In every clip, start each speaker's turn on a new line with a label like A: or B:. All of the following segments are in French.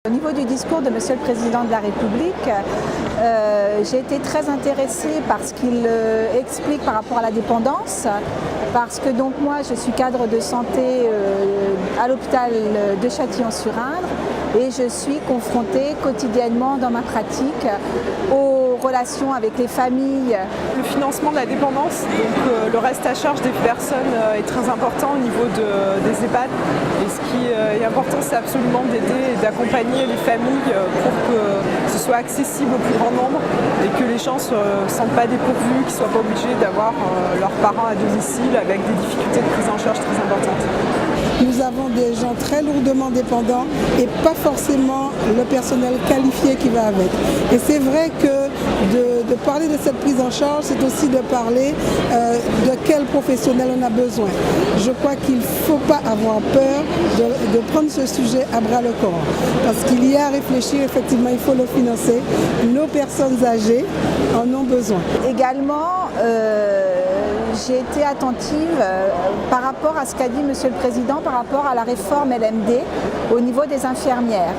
A: Au niveau du discours de Monsieur le Président de la République, j'ai été très intéressée par ce qu'il explique par rapport à la dépendance, parce que donc moi je suis cadre de santé à l'hôpital de Châtillon-sur-Indre et je suis confrontée quotidiennement dans ma pratique aux relations avec les familles.
B: Le financement de la dépendance, donc le reste à charge des personnes est très important au niveau des EHPAD. Et ce qui est important, c'est absolument d'aider et d'accompagner les familles pour que ce soit accessible au plus grand nombre et que les gens ne se sentent pas dépourvus, qu'ils ne soient pas obligés d'avoir leurs parents à domicile avec des difficultés de prise en charge très importantes.
C: Nous avons des gens très lourdement dépendants et pas forcément le personnel qualifié qui va avec. Et c'est vrai que de parler de cette prise en charge, c'est aussi de parler de quel professionnel on a besoin. Je crois qu'il ne faut pas avoir peur de prendre ce sujet à bras le corps. Parce qu'il y a à réfléchir, effectivement, il faut le financer. Nos personnes âgées en ont besoin.
A: Également, j'ai été attentive par rapport à ce qu'a dit Monsieur le Président par rapport à la réforme LMD au niveau des infirmières.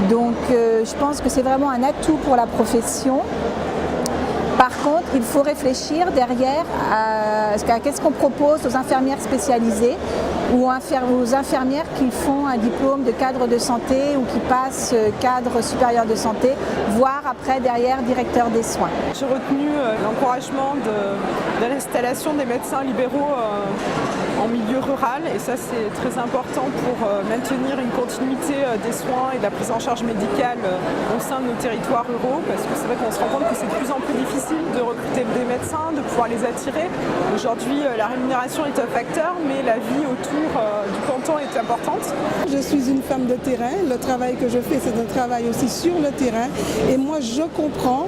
A: Donc je pense que c'est vraiment un atout pour la profession. Par contre, il faut réfléchir derrière à qu'est-ce qu'on propose aux infirmières spécialisées ou aux infirmières qui font un diplôme de cadre de santé ou qui passent cadre supérieur de santé, voire après derrière directeur des soins.
B: J'ai retenu l'encouragement de l'installation des médecins libéraux en milieu rural et ça c'est très important pour maintenir une continuité des soins et de la prise en charge médicale au sein de nos territoires ruraux parce que c'est vrai qu'on se rend compte que c'est de plus en plus difficile de recruter des médecins, de pouvoir les attirer. Aujourd'hui la rémunération est un facteur mais la vie autour du canton est importante.
C: Je suis une femme de terrain, le travail que je fais c'est un travail aussi sur le terrain et moi je comprends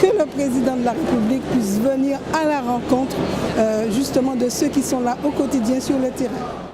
C: que le président de la République puisse venir à la rencontre justement de ceux qui sont là au quotidien sur le terrain.